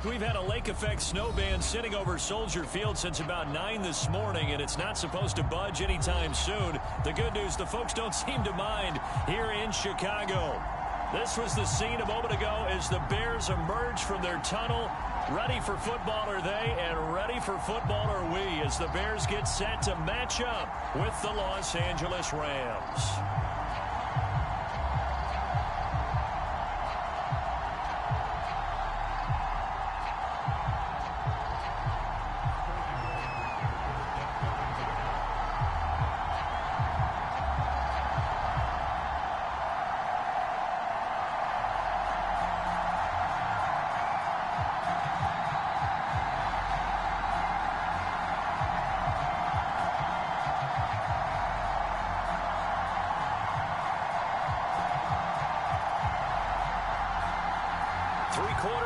We've had a lake effect snow band sitting over Soldier Field since about 9 this morning, and it's not supposed to budge anytime soon. The good news, the folks don't seem to mind here in Chicago. This was the scene a moment ago as the Bears emerged from their tunnel. Ready for football are they, and ready for football are we, as the Bears get set to match up with the Los Angeles Rams.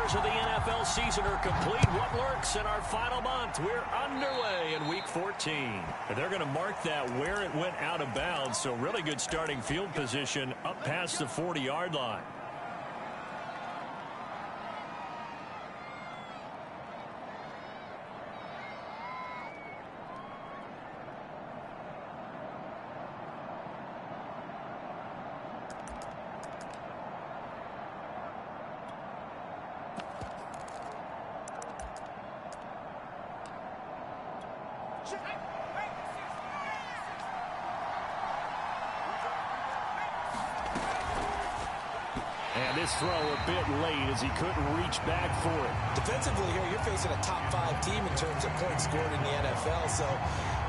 Of the NFL season are complete. What lurks in our final month? We're underway in Week 14. And they're going to mark that where it went out of bounds, so really good starting field position up past the 40-yard line. And this throw a bit late as he couldn't reach back for it. Defensively here, you're facing a top 5 team in terms of points scored in the NFL. So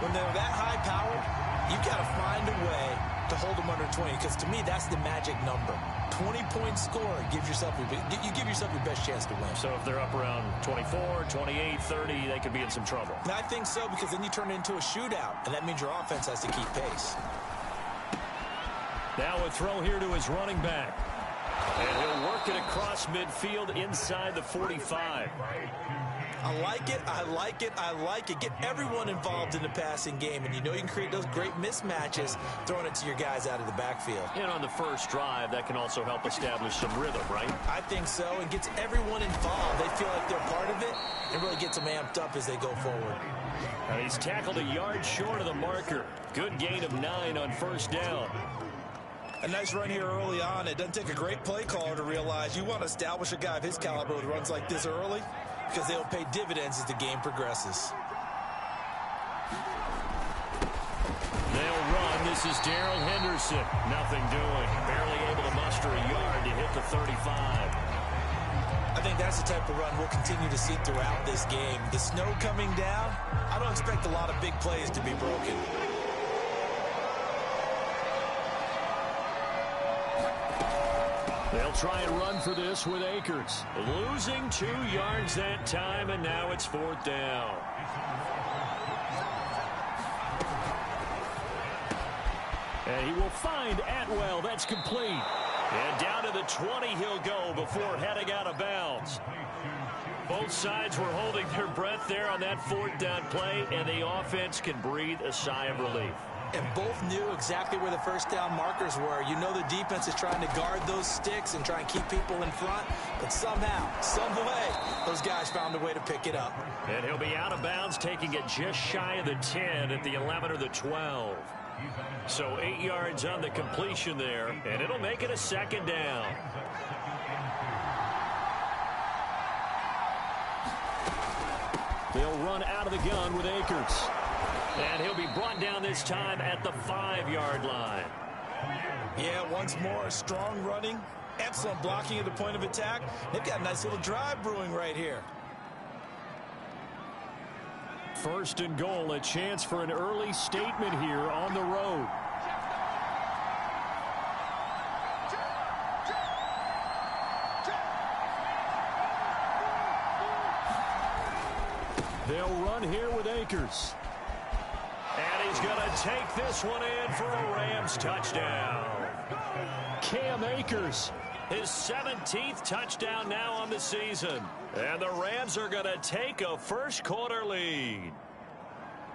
when they're that high powered, you've got to find a way to hold them under 20. Because to me, that's the magic number. 20-point score, you give yourself your best chance to win. So if they're up around 24, 28, 30, they could be in some trouble. And I think so, because then you turn it into a shootout, and that means your offense has to keep pace. Now a throw here to his running back. And he'll work it across midfield inside the 45. I like it, I like it, I like it. Get everyone involved in the passing game, and you know you can create those great mismatches throwing it to your guys out of the backfield. And on the first drive, that can also help establish some rhythm, right? I think so, and gets everyone involved. They feel like they're part of it, and really gets them amped up as they go forward. And he's tackled a yard short of the marker. Good gain of 9 on first down. A nice run here early on. It doesn't take a great play caller to realize you want to establish a guy of his caliber with runs like this early, because they'll pay dividends as the game progresses. They'll run. This is Darrell Henderson. Nothing doing. Barely able to muster a yard to hit the 35. I think that's the type of run we'll continue to see throughout this game. The snow coming down, I don't expect a lot of big plays to be broken. They'll try and run for this with Akers. Losing 2 yards that time, and now it's 4th down. And he will find Atwell. That's complete. And down to the 20 he'll go before heading out of bounds. Both sides were holding their breath there on that 4th down play, and the offense can breathe a sigh of relief. And both knew exactly where the first down markers were. You know the defense is trying to guard those sticks and try and keep people in front. But somehow, some way, those guys found a way to pick it up. And he'll be out of bounds, taking it just shy of the 10 at the 11 or the 12. So 8 yards on the completion there, and it'll make it a 2nd down. They'll run out of the gun with Akers. And he'll be brought down this time at the 5-yard line. Yeah, once more, strong running, excellent blocking at the point of attack. They've got a nice little drive brewing right here. 1st and goal, a chance for an early statement here on the road. They'll run here with Akers. And he's going to take this one in for a Rams touchdown. Cam Akers, his 17th touchdown now on the season. And the Rams are going to take a first-quarter lead.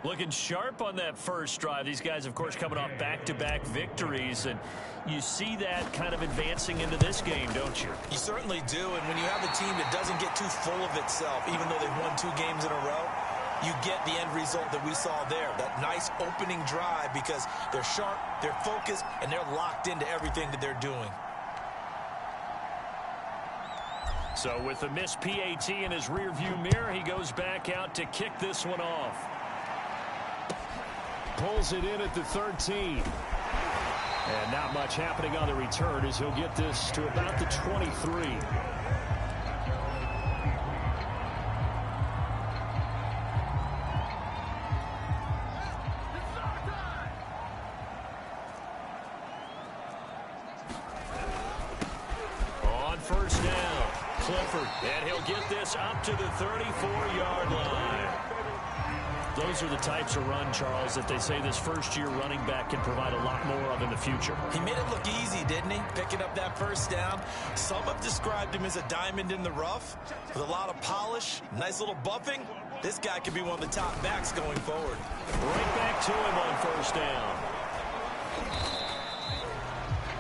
Looking sharp on that first drive. These guys, of course, coming off back-to-back victories, and you see that kind of advancing into this game, don't you? You certainly do, and when you have a team that doesn't get too full of itself, even though they've won 2 games in a row, you get the end result that we saw there, that nice opening drive, because they're sharp, they're focused, and they're locked into everything that they're doing. So with the missed PAT in his rearview mirror, he goes back out to kick this one off. Pulls it in at the 13. And not much happening on the return as he'll get this to about the 23. On first down, Clifford, and he'll get this up to the 34-yard line. Those are the types of run, Charles, that they say this first-year running back can provide a lot more of in the future. He made it look easy, didn't he? Picking up that first down. Some have described him as a diamond in the rough with a lot of polish, nice little buffing. This guy could be one of the top backs going forward. Right back to him on first down.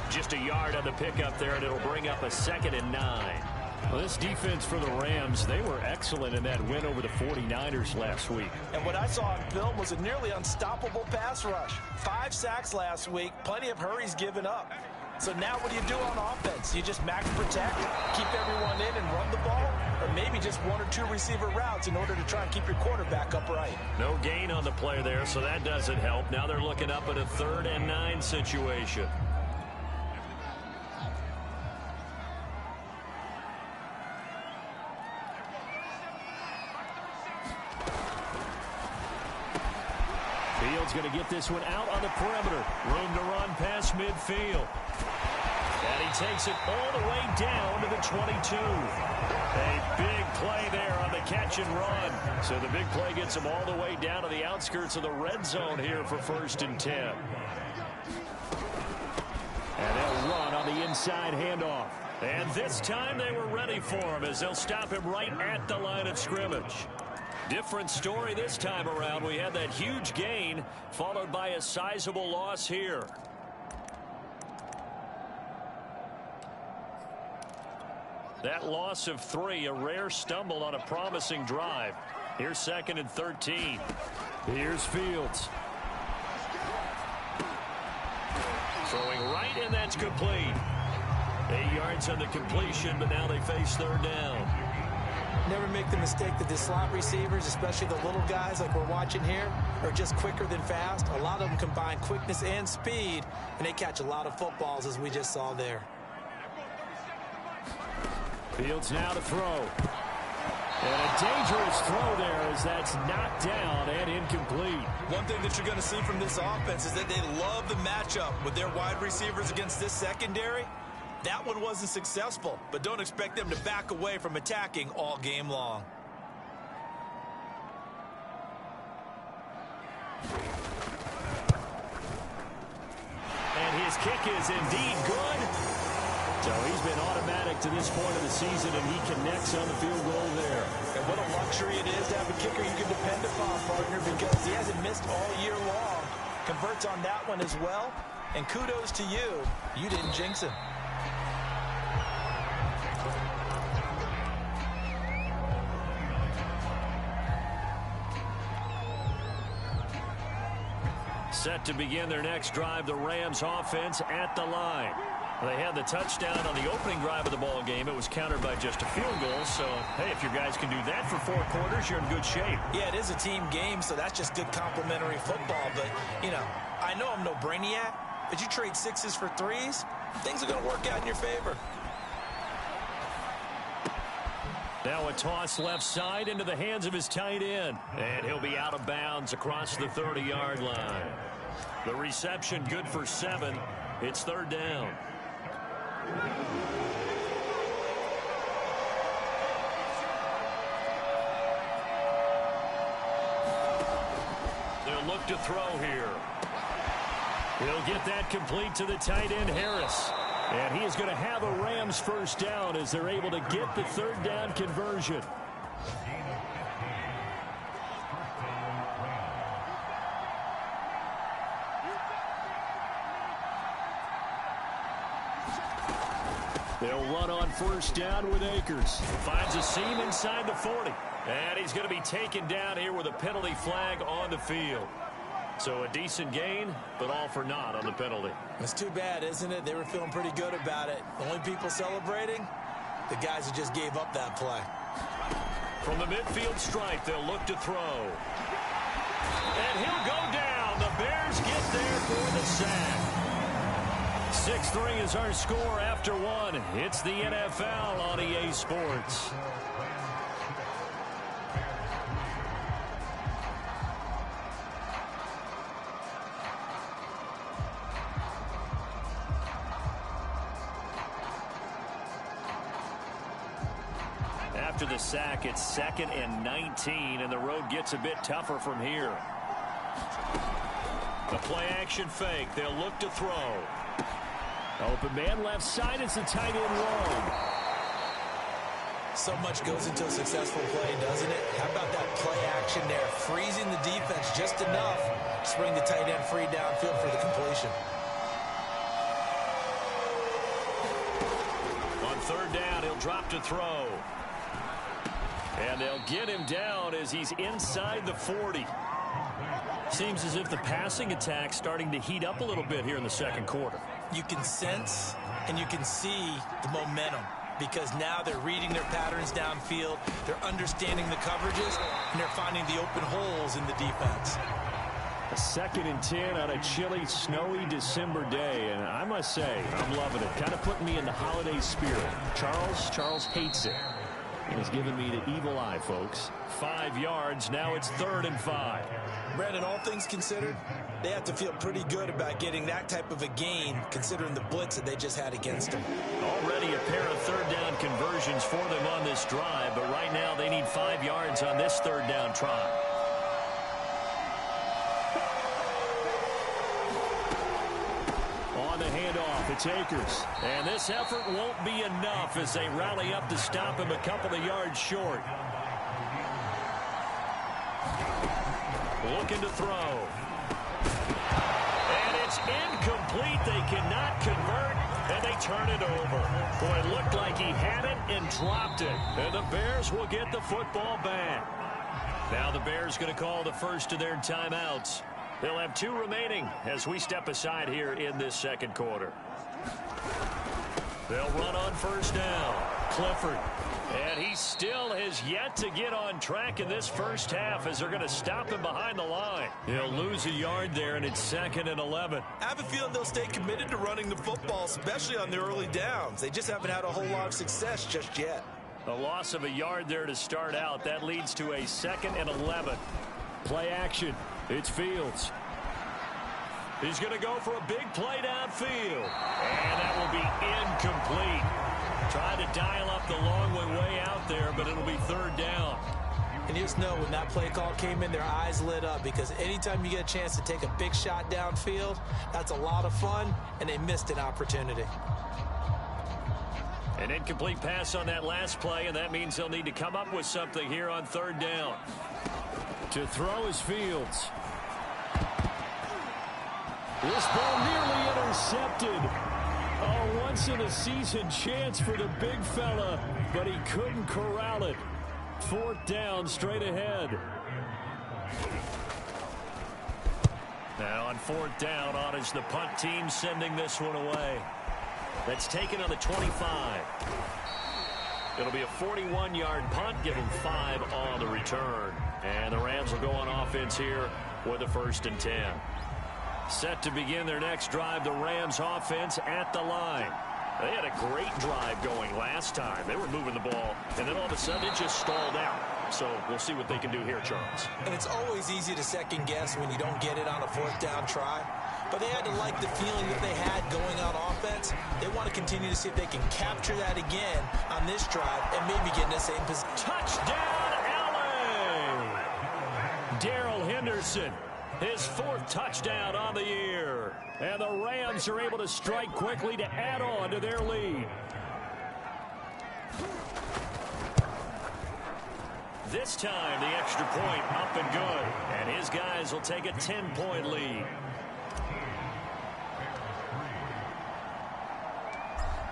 Just a yard on the pickup there, and it'll bring up a 2nd and 9. Well, this defense for the Rams, they were excellent in that win over the 49ers last week. And what I saw on film was a nearly unstoppable pass rush. 5 sacks last week, plenty of hurries given up. So now what do you do on offense? You just max protect, keep everyone in and run the ball, or maybe just 1 or 2 receiver routes in order to try and keep your quarterback upright. No gain on the play there, so that doesn't help. Now they're looking up at a 3rd and 9 situation. Fields going to get this one out on the perimeter. Room to run past midfield. And he takes it all the way down to the 22. A big play there on the catch and run. So the big play gets him all the way down to the outskirts of the red zone here for 1st and 10. And they'll run on the inside handoff. And this time they were ready for him as they'll stop him right at the line of scrimmage. Different story this time around. We had that huge gain followed by a sizable loss here. That loss of 3, a rare stumble on a promising drive. Here's 2nd and 13. Here's Fields. Throwing right, and that's complete. 8 yards on the completion, but now they face 3rd down. Never make the mistake that the slot receivers, especially the little guys like we're watching here, are just quicker than fast. A lot of them combine quickness and speed, and they catch a lot of footballs, as we just saw there. Fields now to throw. And a dangerous throw there as that's knocked down and incomplete. One thing that you're going to see from this offense is that they love the matchup with their wide receivers against this secondary. That one wasn't successful, but don't expect them to back away from attacking all game long. And his kick is indeed good. So he's been automatic to this point of the season, and he connects on the field goal there. And what a luxury it is to have a kicker you can depend upon, partner, because he hasn't missed all year long. Converts on that one as well. And kudos to you. You didn't jinx him. Set to begin their next drive, the Rams offense at the line. They had the touchdown on the opening drive of the ball game. It was countered by just a field goal. So, hey, if your guys can do that for 4 quarters, you're in good shape. Yeah, it is a team game, so that's just good complimentary football. But, you know, I know I'm no brainiac, but you trade 6s for 3s, things are going to work out in your favor. Now a toss left side into the hands of his tight end. And he'll be out of bounds across the 30-yard line. The reception good for 7. It's 3rd down. They'll look to throw here. He'll get that complete to the tight end, Harris. And he is going to have a Rams first down as they're able to get the 3rd down conversion. They'll run on first down with Akers. Finds a seam inside the 40. And he's going to be taken down here with a penalty flag on the field. So a decent gain, but all for naught on the penalty. It's too bad, isn't it? They were feeling pretty good about it. The only people celebrating, the guys who just gave up that play. From the midfield stripe, they'll look to throw. And he'll go down. The Bears get there for the sack. 6-3 is our score after one. It's the NFL on EA Sports. After the sack, it's 2nd and 19, and the road gets a bit tougher from here. The play-action fake. They'll look to throw. Open man left side. It's a tight end roll. So much goes into a successful play, doesn't it? How about that play action there? Freezing the defense just enough to bring the tight end free downfield for the completion. On 3rd down, he'll drop to throw. And they'll get him down as he's inside the 40. Seems as if the passing attack's starting to heat up a little bit here in the second quarter. You can sense and you can see the momentum because now they're reading their patterns downfield, they're understanding the coverages, and they're finding the open holes in the defense. A 2nd and 10 on a chilly, snowy December day, and I must say, I'm loving it. Kind of putting me in the holiday spirit. Charles hates it. He's giving me the evil eye, folks. 5 yards. Now it's 3rd and 5. Brandon, all things considered, they have to feel pretty good about getting that type of a gain, considering the blitz that they just had against them. Already a pair of 3rd down conversions for them on this drive, but right now they need 5 yards on this 3rd down try. On the handoff, it's Akers. And this effort won't be enough as they rally up to stop him a couple of yards short. Looking to throw. And it's incomplete. They cannot convert, and they turn it over. Boy, it looked like he had it and dropped it. And the Bears will get the football back. Now the Bears going to call the first of their timeouts. They'll have 2 remaining as we step aside here in this second quarter. They'll run on first down. Clifford. And he still has yet to get on track in this first half as they're going to stop him behind the line. He'll lose a yard there, and it's 2nd and 11. I have a feeling they'll stay committed to running the football, especially on their early downs. They just haven't had a whole lot of success just yet. A loss of a yard there to start out. That leads to a 2nd and 11. Play action. It's Fields. He's going to go for a big play downfield. And that will be incomplete. Trying to dial up the long way out there, but it'll be 3rd down. And you just know when that play call came in, their eyes lit up because anytime you get a chance to take a big shot downfield, that's a lot of fun, and they missed an opportunity. An incomplete pass on that last play, and that means they'll need to come up with something here on 3rd down. To throw is Fields. This ball nearly intercepted. A once-in-a-season chance for the big fella, but he couldn't corral it. 4th down, straight ahead. Now on 4th down, on is the punt team sending this one away. That's taken on the 25. It'll be a 41-yard punt, give them 5 on the return. And the Rams will go on offense here with a 1st and 10. Set to begin their next drive, the Rams offense at the line. They had a great drive going last time. They were moving the ball, and then all of a sudden it just stalled out. So we'll see what they can do here, Charles. And it's always easy to second guess when you don't get it on a 4th down try. But they had to like the feeling that they had going on offense. They want to continue to see if they can capture that again on this drive and maybe get in the same position. Touchdown, LA! Darrell Henderson. His 4th touchdown on the year. And the Rams are able to strike quickly to add on to their lead. This time, the extra point up and good. And his guys will take a 10-point lead.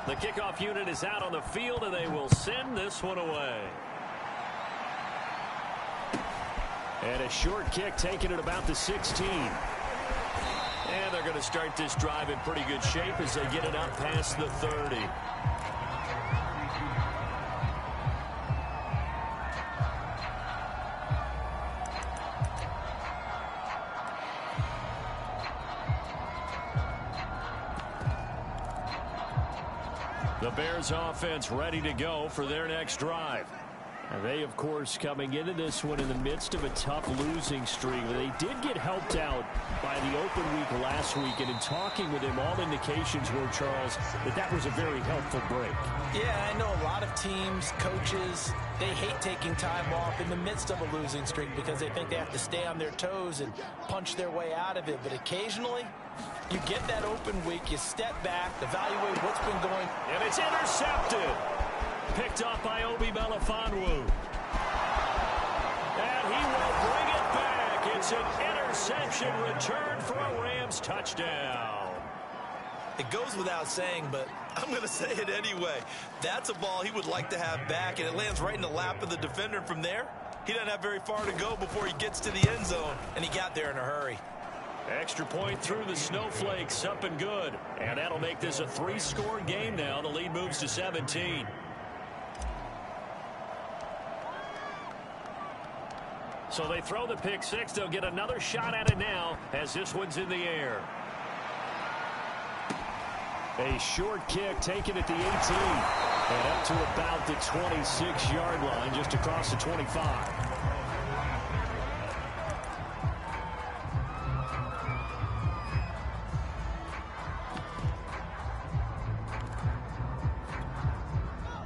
The kickoff unit is out on the field, and they will send this one away. And a short kick taken at about the 16. And they're going to start this drive in pretty good shape as they get it up past the 30. The Bears offense ready to go for their next drive. And they, of course, coming into this one in the midst of a tough losing streak. They did get helped out by the open week last week, and in talking with him, all indications were, Charles, that was a very helpful break. Yeah, I know a lot of teams, coaches, they hate taking time off in the midst of a losing streak because they think they have to stay on their toes and punch their way out of it. But occasionally, you get that open week, you step back, evaluate what's been going. And it's intercepted. Picked up by Obi Melifonwu. And he will bring it back. It's an interception return for a Rams touchdown. It goes without saying, but I'm going to say it anyway. That's a ball he would like to have back, and it lands right in the lap of the defender. From there, he doesn't have very far to go before he gets to the end zone, and he got there in a hurry. Extra point through the snowflakes, up and good. And that'll make this a 3-score game now. The lead moves to 17. So they throw the pick six. They'll get another shot at it now as this one's in the air. A short kick taken at the 18. And up to about the 26-yard line, just across the 25.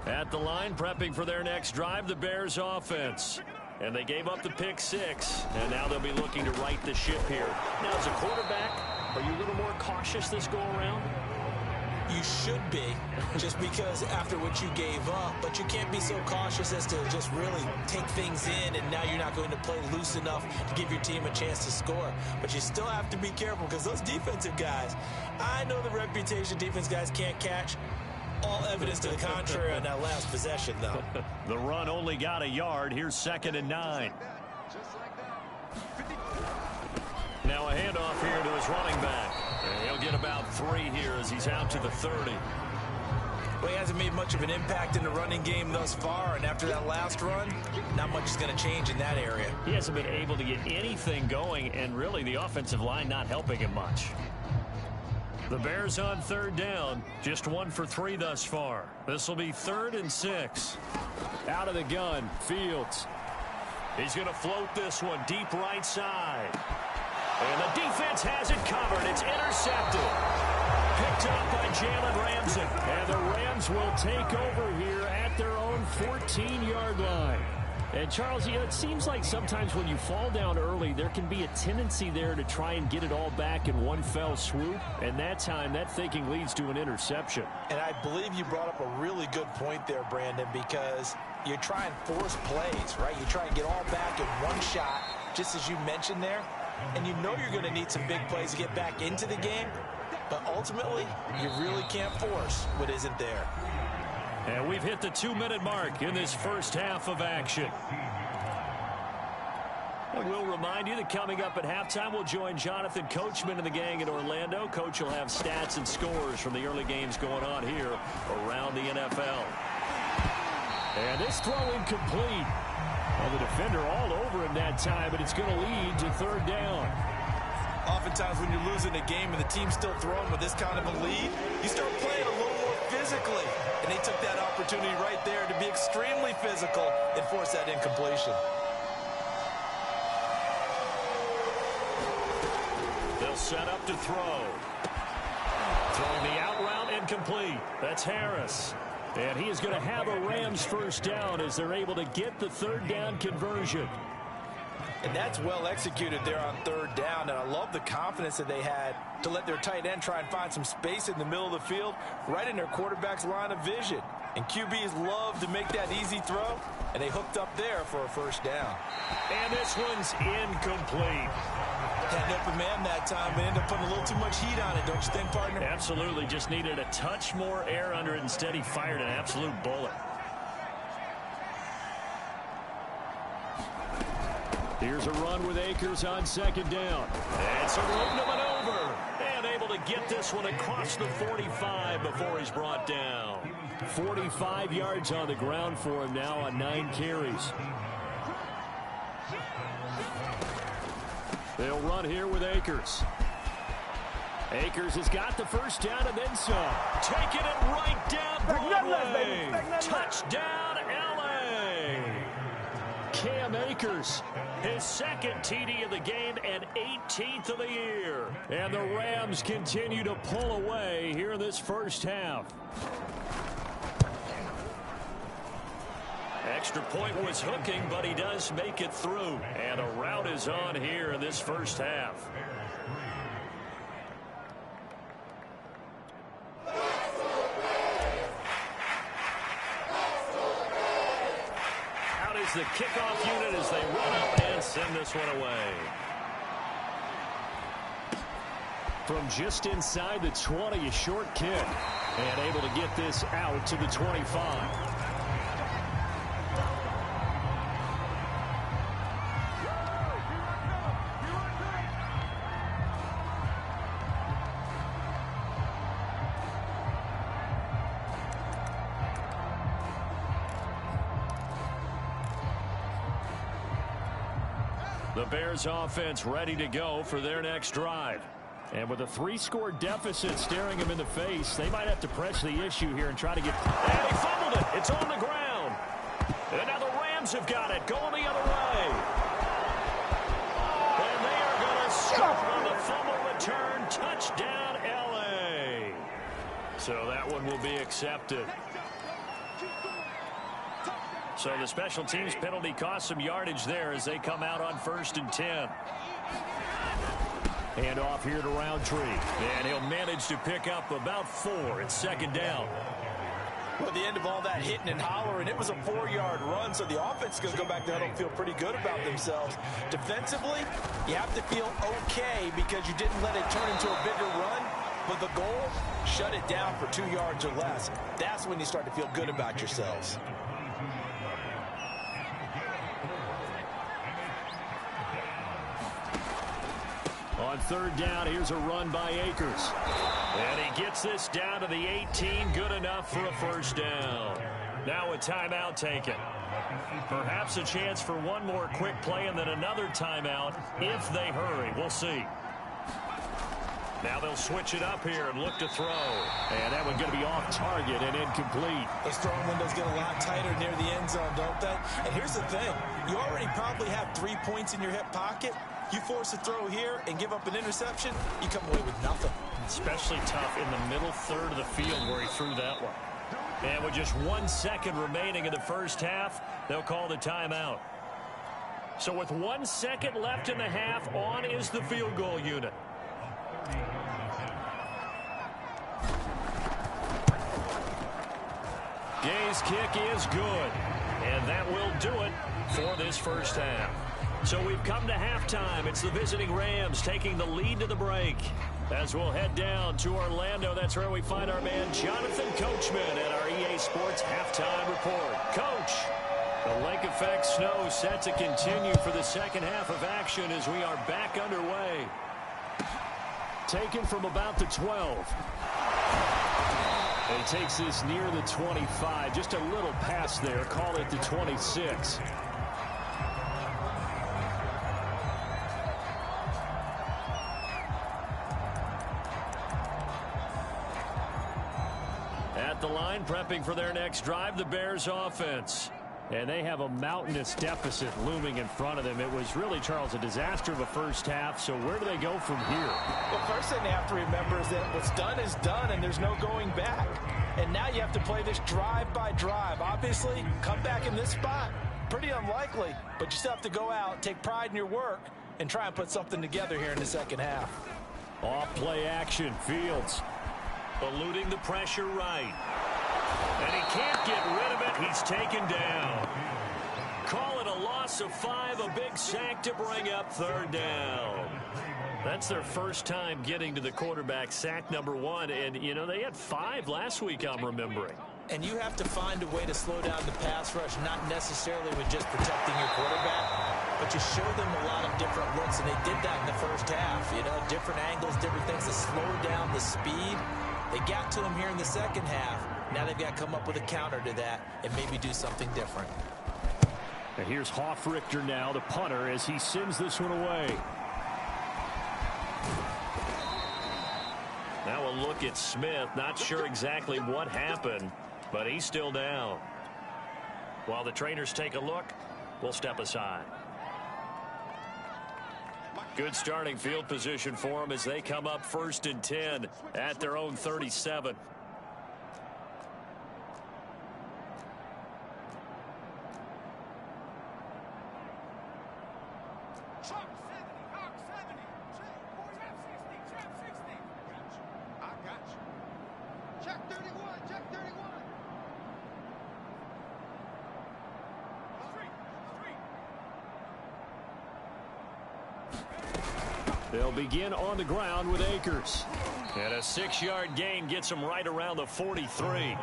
At the line, prepping for their next drive, the Bears offense. And they gave up the pick six, and now they'll be looking to right the ship here. Now, as a quarterback, are you a little more cautious this go-around? You should be, just because after what you gave up, but you can't be so cautious as to just really take things in, and now you're not going to play loose enough to give your team a chance to score. But you still have to be careful because those defensive guys, I know the reputation defense guys can't catch. All evidence to the contrary on that last possession, though. The run only got a yard. Here's 2nd and 9. Now a handoff here to his running back. And he'll get about 3 here as he's out to the 30. Well, he hasn't made much of an impact in the running game thus far, and after that last run, not much is going to change in that area. He hasn't been able to get anything going, and really the offensive line not helping him much. The Bears on 3rd down, just 1 for 3 thus far. This will be 3rd and 6. Out of the gun, Fields. He's going to float this one deep right side. And the defense has it covered. It's intercepted. Picked up by Jalen Ramsey. And the Rams will take over here at their own 14-yard line. And, Charles, you know, it seems like sometimes when you fall down early, there can be a tendency there to try and get it all back in one fell swoop. And that time, that thinking leads to an interception. And I believe you brought up a really good point there, Brandon, because you try and force plays, right? You try and get all back in one shot, just as you mentioned there. And you know you're going to need some big plays to get back into the game. But ultimately, you really can't force what isn't there. And we've hit the 2-minute mark in this first half of action. And we'll remind you that coming up at halftime, we'll join Jonathan Coachman and the gang in Orlando. Coach will have stats and scores from the early games going on here around the NFL. And this throw incomplete. Well, the defender all over him that time, but it's going to lead to 3rd down. Oftentimes when you're losing a game and the team's still throwing with this kind of a lead, you start playing a little more physically. And they took that opportunity right there to be extremely physical and force that incompletion. They'll set up to throw. Throwing the out route incomplete. That's Harris. And he is going to have a Rams first down as they're able to get the 3rd down conversion. And that's well executed there on 3rd down. And I love the confidence that they had to let their tight end try and find some space in the middle of the field, right in their quarterback's line of vision. And QBs love to make that easy throw, and they hooked up there for a first down. And this one's incomplete. Had an open man that time, but ended up putting a little too much heat on it, don't you think, partner? Absolutely. Just needed a touch more air under it. Instead, he fired an absolute bullet. Here's a run with Akers on second down. It's a room to maneuver. And able to get this one across the 45 before he's brought down. 45 yards on the ground for him now on 9 carries. They'll run here with Akers. Akers has got the first down and then some. Taking it right down Broadway. Touchdown, L.A. Cam Akers, his second TD of the game and 18th of the year. And the Rams continue to pull away here in this first half. Extra point was hooking, but he does make it through. And a rout is on here in this first half. Out is the kickoff unit as they run up and send this one away. From just inside the 20, a short kick. And able to get this out to the 25. The Bears offense ready to go for their next drive. And with a 3-score deficit staring him in the face, they might have to press the issue here and try to get... And he fumbled it. It's on the ground. And now the Rams have got it. Going the other way. And they are going to score on the fumble return. Touchdown, L.A. So that one will be accepted. So the special teams penalty cost some yardage there as they come out on 1st and 10. Hand off here to Roundtree. And he'll manage to pick up about 4. It's second down. Well, at the end of all that hitting and hollering, it was a 4-yard run, so the offense is going to go back there and feel pretty good about themselves. Defensively, you have to feel okay because you didn't let it turn into a bigger run. But the goal, shut it down for 2 yards or less. That's when you start to feel good about yourselves. On 3rd down, here's a run by Akers. And he gets this down to the 18. Good enough for a first down. Now a timeout taken. Perhaps a chance for one more quick play and then another timeout if they hurry. We'll see. Now they'll switch it up here and look to throw. And that one's going to be off target and incomplete. Those throwing windows get a lot tighter near the end zone, don't they? And here's the thing. You already probably have 3 points in your hip pocket. You force a throw here and give up an interception, you come away with nothing. Especially tough in the middle third of the field where he threw that one. And with just 1 second remaining in the first half, they'll call the timeout. So with 1 second left in the half, on is the field goal unit. Gay's kick is good. And that will do it for this first half. So we've come to halftime. It's the visiting Rams taking the lead to the break. As we'll head down to Orlando, that's where we find our man Jonathan Coachman at our EA Sports Halftime Report. Coach, the lake effect snow set to continue for the second half of action as we are back underway. Taken from about the 12. And he takes this near the 25. Just a little pass there. Call it the 26. The line prepping for their next drive, the Bears offense. And they have a mountainous deficit looming in front of them. It was really, Charles, a disaster of a first half. So where do they go from here? Well, first thing they have to remember is that what's done is done and there's no going back. And now you have to play this drive by drive. Obviously, come back in this spot, pretty unlikely. But you still have to go out, take pride in your work, and try and put something together here in the second half. Off play action, Fields. Eluding the pressure right. And he can't get rid of it. He's taken down. Call it a loss of 5, a big sack to bring up 3rd down. That's their first time getting to the quarterback, sack number 1. And, you know, they had 5 last week, I'm remembering. And you have to find a way to slow down the pass rush, not necessarily with just protecting your quarterback, but you show them a lot of different looks, and they did that in the first half. You know, different angles, different things to slow down the speed. They got to him here in the second half. Now they've got to come up with a counter to that and maybe do something different. And here's Hoffrichter now, the punter, as he sends this one away. Now a look at Smith. Not sure exactly what happened, but he's still down. While the trainers take a look, we'll step aside. Good starting field position for them as they come up 1st and 10 at their own 37. They'll begin on the ground with Akers. And a 6-yard gain gets them right around the 43.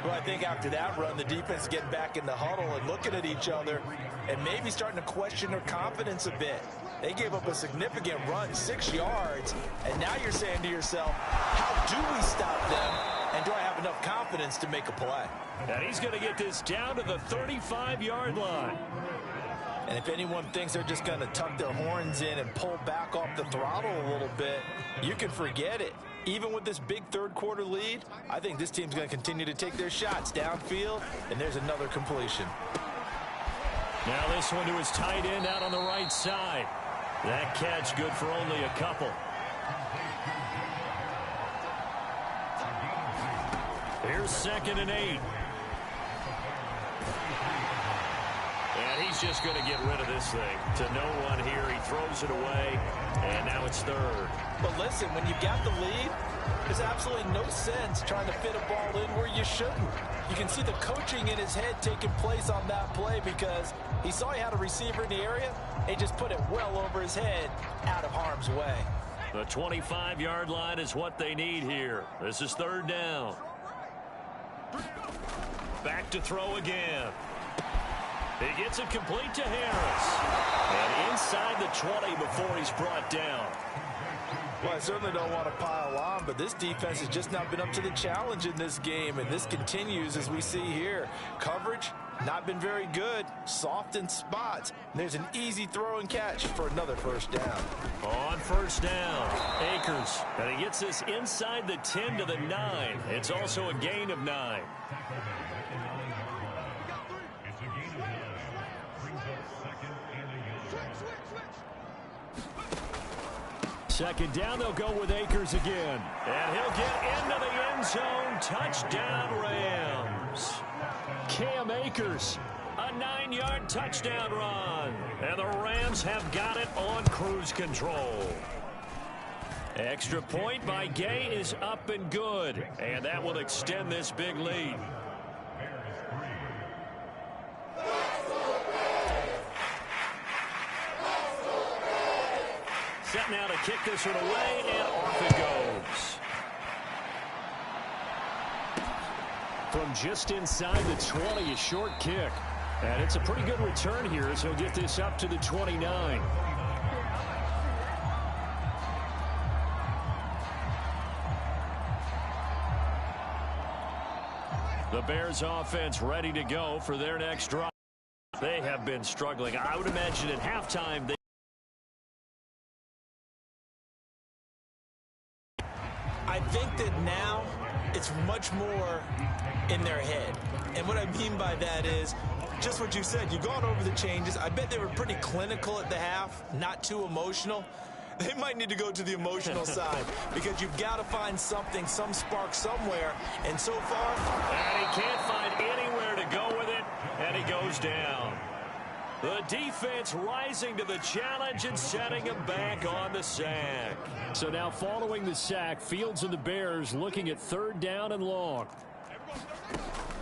Well, I think after that run, the defense getting back in the huddle and looking at each other and maybe starting to question their confidence a bit. They gave up a significant run, 6 yards, and now you're saying to yourself, how do we stop them, and do I have enough confidence to make a play? And he's going to get this down to the 35-yard line. And if anyone thinks they're just going to tuck their horns in and pull back off the throttle a little bit, you can forget it. Even with this big third-quarter lead, I think this team's going to continue to take their shots downfield, and there's another completion. Now this one to his tight end out on the right side. That catch good for only a couple. Here's 2nd and 8. And he's just going to get rid of this thing. To no one here. He throws it away, and now it's 3rd. But listen, when you've got the lead, there's absolutely no sense trying to fit a ball in where you shouldn't. You can see the coaching in his head taking place on that play because he saw he had a receiver in the area and just put it well over his head out of harm's way. The 25-yard line is what they need here. This is 3rd down. Back to throw again. He gets it complete to Harris. And inside the 20 before he's brought down. Well, I certainly don't want to pile on, but this defense has just not been up to the challenge in this game, and this continues as we see here. Coverage, not been very good. Soft in spots. There's an easy throw and catch for another 1st down. On 1st down, Akers. And he gets this inside the 10 to the 9. It's also a gain of 9. Second down, they'll go with Akers again. And he'll get into the end zone. Touchdown, Rams. Cam Akers, a 9-yard touchdown run. And the Rams have got it on cruise control. Extra point by Gay is up and good. And that will extend this big lead. Set now to kick this one away, and off it goes. From just inside the 20, a short kick. And it's a pretty good return here as he'll get this up to the 29. The Bears offense ready to go for their next drive. They have been struggling. I would imagine at halftime they I think that now it's much more in their head. And what I mean by that is just what you said. You've gone over the changes. I bet they were pretty clinical at the half, not too emotional. They might need to go to the emotional side because you've got to find something, some spark somewhere. And so far, and he can't find anywhere to go with it, and he goes down. The defense rising to the challenge and setting him back on the sack. So now following the sack, Fields and the Bears looking at 3rd down and long.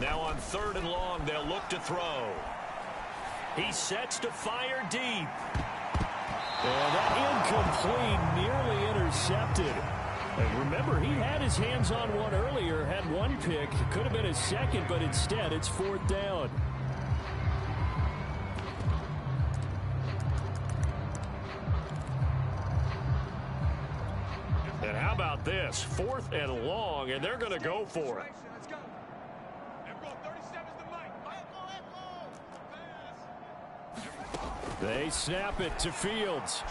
Now on 3rd and long, they'll look to throw. He sets to fire deep. And that incomplete, nearly intercepted. And remember, he had his hands on one earlier, had one pick. Could have been his second, but instead it's 4th down. And how about this? 4th and long, and they're going to go for it. They snap it to Fields.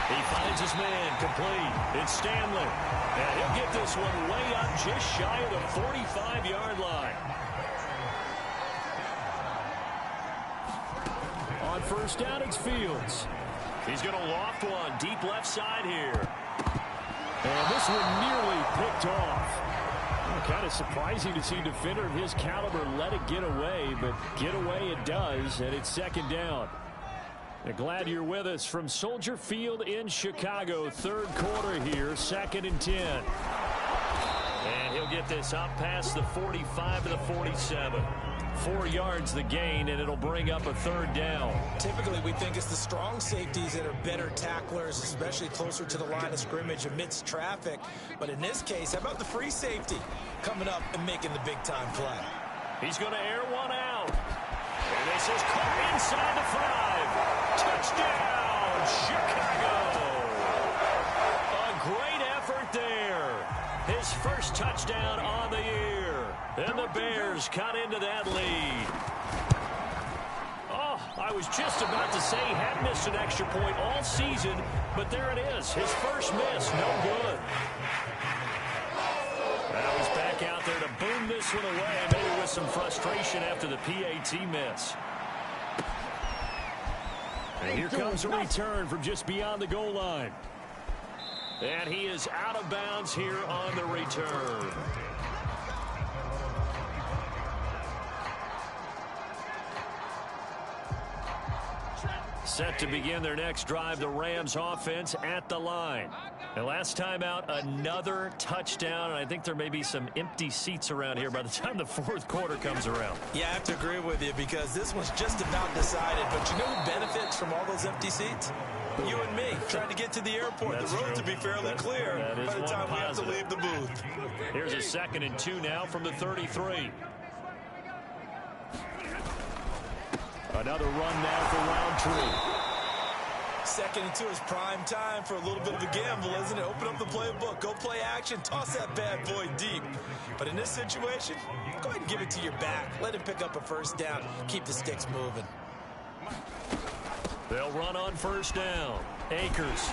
He finds his man complete. It's Stanley. And he'll get this one way up just shy of the 45-yard line. On 1st down, it's Fields. He's going to loft one deep left side here. And this one nearly picked off. Kind of surprising to see a defender of his caliber let it get away, but get away it does, and it's 2nd down. Glad you're with us from Soldier Field in Chicago. 3rd quarter here, 2nd and 10. And he'll get this up past the 45 to the 47. 4 yards the gain, and it'll bring up a 3rd down. Typically, we think it's the strong safeties that are better tacklers, especially closer to the line of scrimmage amidst traffic. But in this case, how about the free safety coming up and making the big-time play? He's going to air one out. And this is caught inside the 5. Touchdown, Chicago. A great effort there. His first touchdown on the year. And the Bears cut into that lead. Oh, I was just about to say he had missed an extra point all season, but there it is. His first miss, no good. Now he's back out there to boom this one away, maybe with some frustration after the PAT miss. And here comes a return from just beyond the goal line. And he is out of bounds here on the return. Set to begin their next drive, the Rams offense at the line. And last time out, another touchdown. And I think there may be some empty seats around here by the time the 4th quarter comes around. Yeah, I have to agree with you because this one's just about decided. But you know who benefits from all those empty seats? You and me, trying to get to the airport. That's the road true. to be fairly clear by the time we have to leave the booth. Here's a 2nd and 2 now from the 33. Another run now for Roundtree. 2nd and 2 is prime time for a little bit of a gamble, isn't it? Open up the playbook, go play action, toss that bad boy deep. But in this situation, go ahead and give it to your back. Let him pick up a 1st down. Keep the sticks moving. They'll run on 1st down. Akers.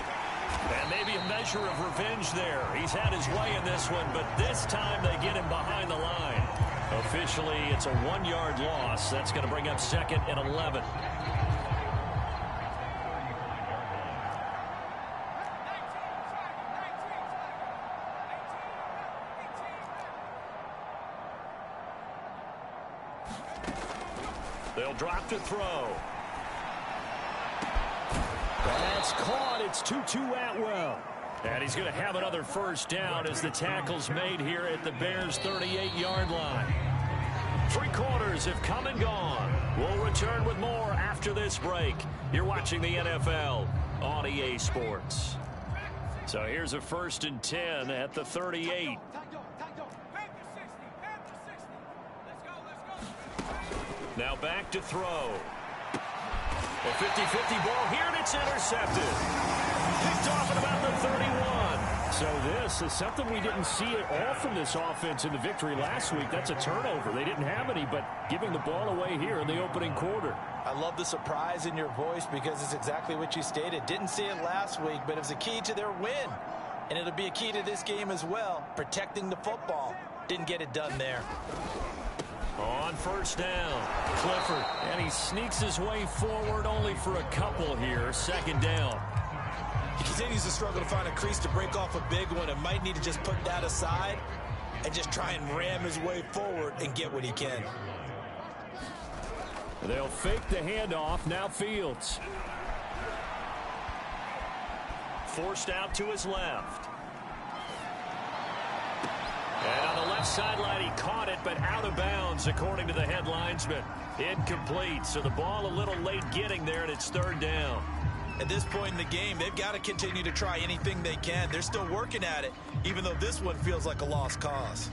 And maybe a measure of revenge there. He's had his way in this one, but this time they get him behind the line. Officially, it's a 1-yard loss. That's going to bring up 2nd and 11. They'll drop to throw. That's caught. It's 2-2 Atwell. And he's going to have another 1st down as the tackle's made here at the Bears' 38-yard line. 3 quarters have come and gone. We'll return with more after this break. You're watching the NFL on EA Sports. So here's a 1st and 10 at the 38. Now back to throw. A 50-50 ball here, and it's intercepted. Picked off at about the 31. So this is something we didn't see at all from this offense in the victory last week. That's a turnover. They didn't have any, but giving the ball away here in the opening quarter. I love the surprise in your voice because it's exactly what you stated. Didn't see it last week, but it was a key to their win. And it'll be a key to this game as well, protecting the football. Didn't get it done there. On 1st down, Clifford, and he sneaks his way forward only for a couple here. 2nd down. He continues to struggle to find a crease to break off a big one and might need to just put that aside and just try and ram his way forward and get what he can. They'll fake the handoff. Now Fields. Forced out to his left. And on the left sideline, he caught it, but out of bounds, according to the head linesman. Incomplete, so the ball a little late getting there, and it's third down. At this point in the game, they've got to continue to try anything they can. They're still working at it, even though this one feels like a lost cause.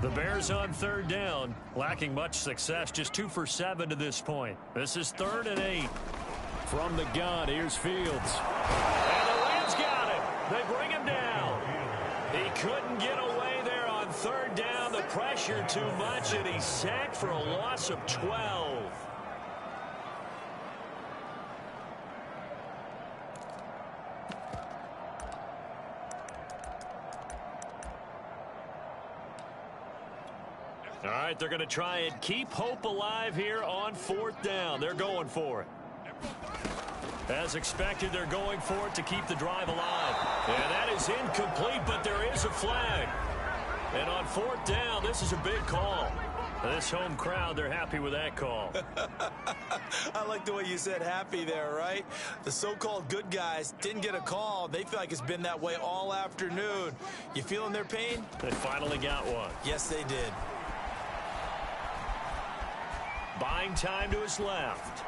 The Bears on third down, lacking much success, just 2 for 7 to this point. This is 3rd and 8. From the gun, here's Fields. And the Rams got it. They bring him down. He couldn't get away there on third down. The pressure too much, and he's sacked for a loss of 12. All right, they're going to try and keep hope alive here on 4th down. They're going for it. As expected, they're going for it to keep the drive alive. And that is incomplete, but there is a flag. And on 4th down, this is a big call. This home crowd, they're happy with that call. I like the way you said happy there, right? The so-called good guys didn't get a call. They feel like it's been that way all afternoon. You feeling their pain? They finally got one. Yes, they did. Buying time to his left.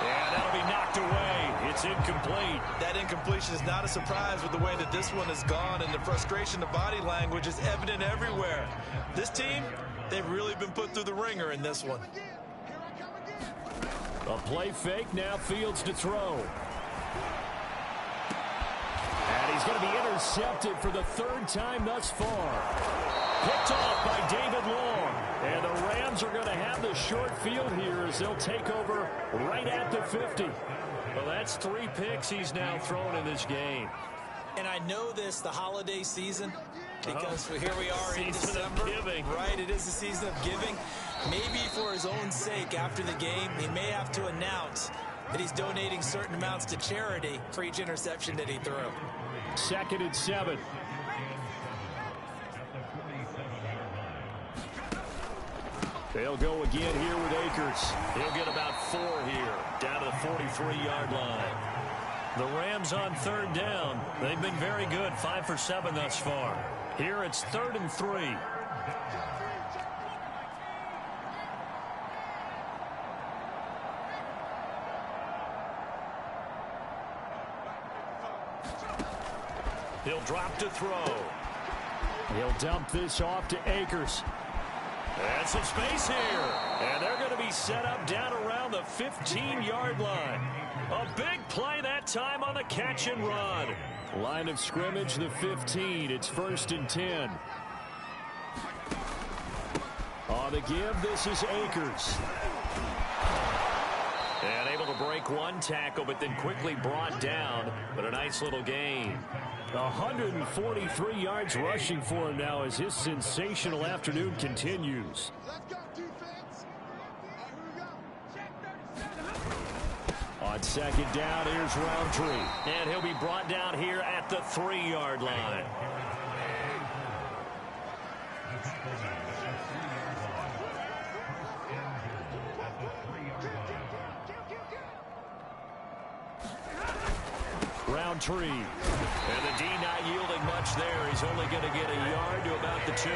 And that'll be knocked away. It's incomplete. That incompletion is not a surprise with the way that this one has gone, and the frustration, the body language is evident everywhere. This team, they've really been put through the ringer in this one. A play fake, now Fields to throw. And he's going to be intercepted for the 3rd time thus far. Picked off by David Long. And the Rams are going to have the short field here as they'll take over right at the 50. Well, that's 3 picks he's now thrown in this game. And I know this, the holiday season, because here we are in December. Right, it is the season of giving. Maybe for his own sake after the game, he may have to announce that he's donating certain amounts to charity for each interception that he threw. 2nd and 7. They'll go again here with Akers. He'll get about 4 here, down to the 43-yard line. The Rams on 3rd down. They've been very good, 5 for 7 thus far. Here it's 3rd and 3. He'll drop to throw. He'll dump this off to Akers. And some space here. And they're going to be set up down around the 15-yard line. A big play that time on the catch and run. Line of scrimmage, the 15. It's 1st and 10. On the give, this is Akers. And able to break one tackle, but then quickly brought down. But a nice little gain. 143 yards rushing for him now as his sensational afternoon continues. On 2nd down, here's Roundtree. And he'll be brought down here at the 3-yard line. Roundtree. And the D not yielding much there. He's only going to get a yard to about the 2.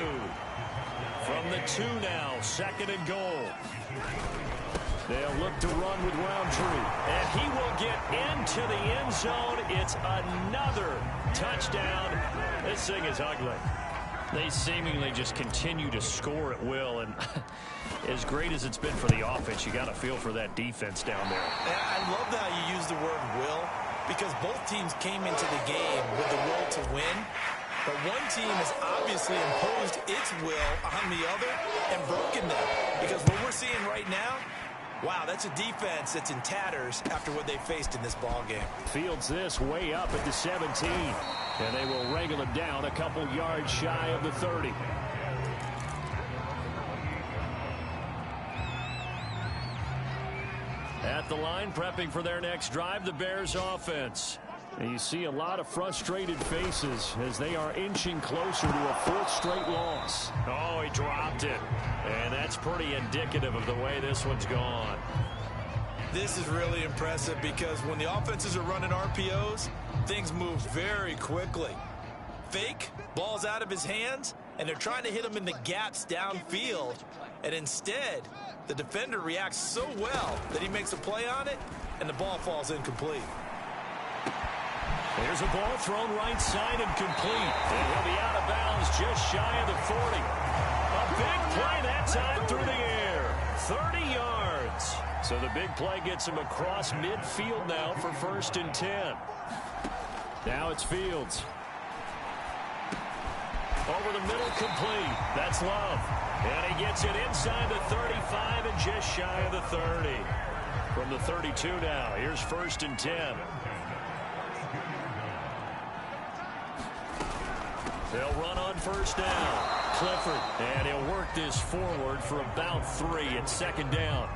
From the 2 now, 2nd and goal. They'll look to run with Roundtree. And he will get into the end zone. It's another touchdown. This thing is ugly. They seemingly just continue to score at will. And as great as it's been for the offense, you got to feel for that defense down there. I love how you use the word will, because both teams came into the game with the will to win. But one team has obviously imposed its will on the other and broken them. Because what we're seeing right now, wow, that's a defense that's in tatters after what they faced in this ball game. Fields this way up at the 17. And they will wrangle him down a couple yards shy of the 30. At the line, prepping for their next drive, the Bears offense. And you see a lot of frustrated faces as they are inching closer to a 4th straight loss. Oh, he dropped it. And that's pretty indicative of the way this one's gone. This is really impressive because when the offenses are running RPOs, things move very quickly. Fake, ball's out of his hands, and they're trying to hit him in the gaps downfield. And instead, the defender reacts so well that he makes a play on it, and the ball falls incomplete. There's a ball thrown right side and complete. And he'll be out of bounds just shy of the 40. A big play that time through the air. 30 yards. So the big play gets him across midfield now for 1st and 10. Now it's Fields. Over the middle, complete. That's Love. And he gets it inside the 35 and just shy of the 30. From the 32 now, here's 1st and 10. They'll run on 1st down. Clifford, and he'll work this forward for about 3 at 2nd down.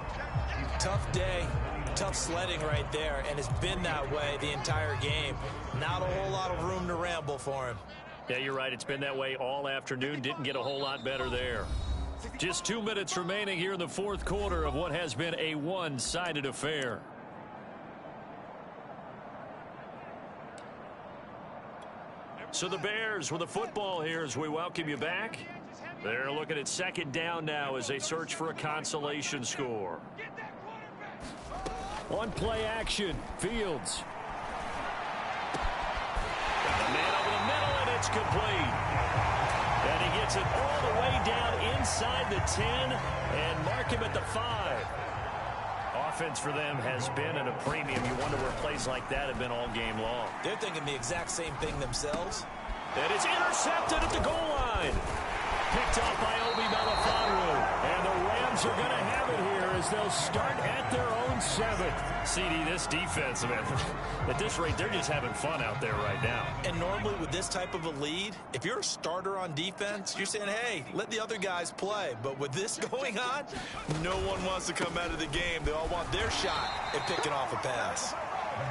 Tough day, tough sledding right there, and it's been that way the entire game. Not a whole lot of room to ramble for him. Yeah, you're right. It's been that way all afternoon. Didn't get a whole lot better there. Just 2 minutes remaining here in the 4th quarter of what has been a one-sided affair. So the Bears with the football here as we welcome you back. They're looking at 2nd down now as they search for a consolation score. On play action, Fields. Got a man over the middle, and it's complete. And he gets it all the way down inside the 10 and mark him at the 5. Offense for them has been at a premium. You wonder where plays like that have been all game long. They're thinking the exact same thing themselves. And it's intercepted at the goal line. Picked off by Obi Melifonwu. And the Rams are going to have it here as they'll start at their own 7. CD, this defense, man, at this rate, they're just having fun out there right now. And normally with this type of a lead, if you're a starter on defense, you're saying, hey, let the other guys play. But with this going on, no one wants to come out of the game. They all want their shot at picking off a pass.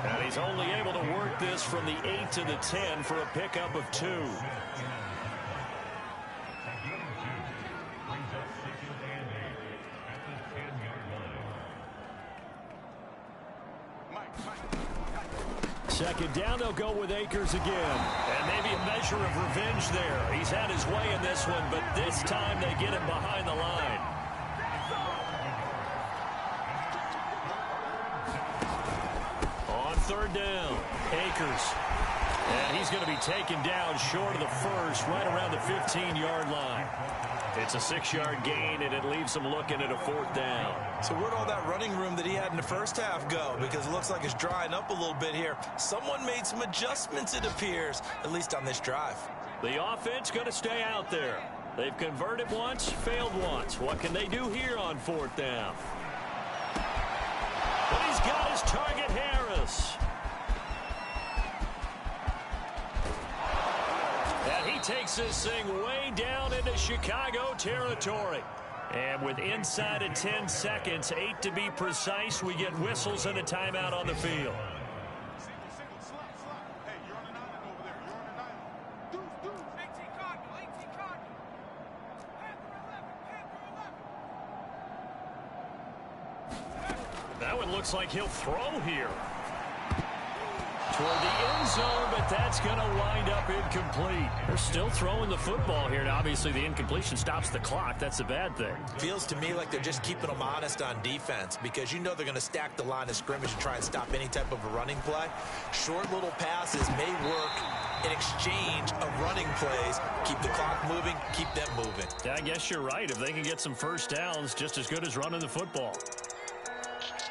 And he's only able to work this from the 8 to the 10 for a pickup of 2. Second down, they'll go with Akers again. And maybe a measure of revenge there. He's had his way in this one, but this time they get him behind the line. On 3rd down, Akers. And he's going to be taken down short of the 1st, right around the 15-yard line. It's a 6-yard gain, and it leaves him looking at a 4th down. So where'd all that running room that he had in the first half go? Because it looks like it's drying up a little bit here. Someone made some adjustments, it appears, at least on this drive. The offense going to stay out there. They've converted once, failed once. What can they do here on 4th down? But he's got his target, Harris. And he takes this thing way down into Chicago territory. And with inside of 10 seconds, 8 to be precise, we get whistles and a timeout on the field. That one looks like he'll throw here. Toward the end zone, but that's going to wind up incomplete. They're still throwing the football here. Now, obviously, the incompletion stops the clock. That's a bad thing. Feels to me like they're just keeping them honest on defense because you know they're going to stack the line of scrimmage and try and stop any type of a running play. Short little passes may work in exchange of running plays. Keep the clock moving, keep them moving. Yeah, I guess you're right. If they can get some first downs, just as good as running the football.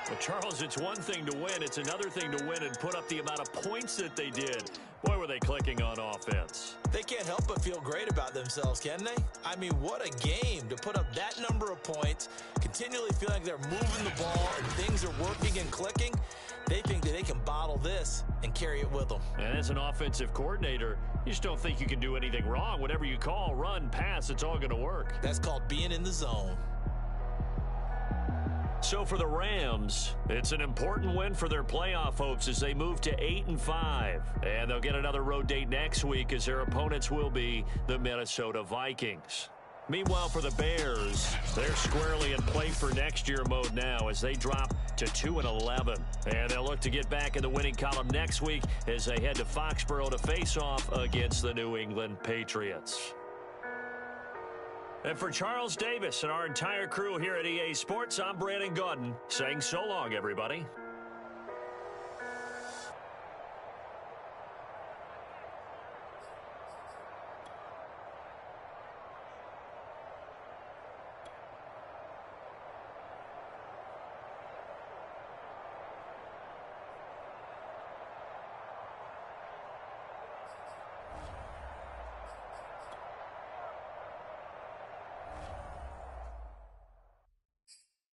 Well, Charles, it's one thing to win. It's another thing to win and put up the amount of points that they did. Boy, were they clicking on offense. They can't help but feel great about themselves, can they? I mean, what a game to put up that number of points, continually feel like they're moving the ball and things are working and clicking. They think that they can bottle this and carry it with them. And as an offensive coordinator, you just don't think you can do anything wrong. Whatever you call, run, pass, it's all going to work. That's called being in the zone. So for the Rams, it's an important win for their playoff hopes as they move to 8-5. And they'll get another road date next week as their opponents will be the Minnesota Vikings. Meanwhile, for the Bears, they're squarely in play for next year mode now as they drop to 2-11. And they'll look to get back in the winning column next week as they head to Foxborough to face off against the New England Patriots. And for Charles Davis and our entire crew here at EA Sports, I'm Brandon Gaudin saying so long, everybody.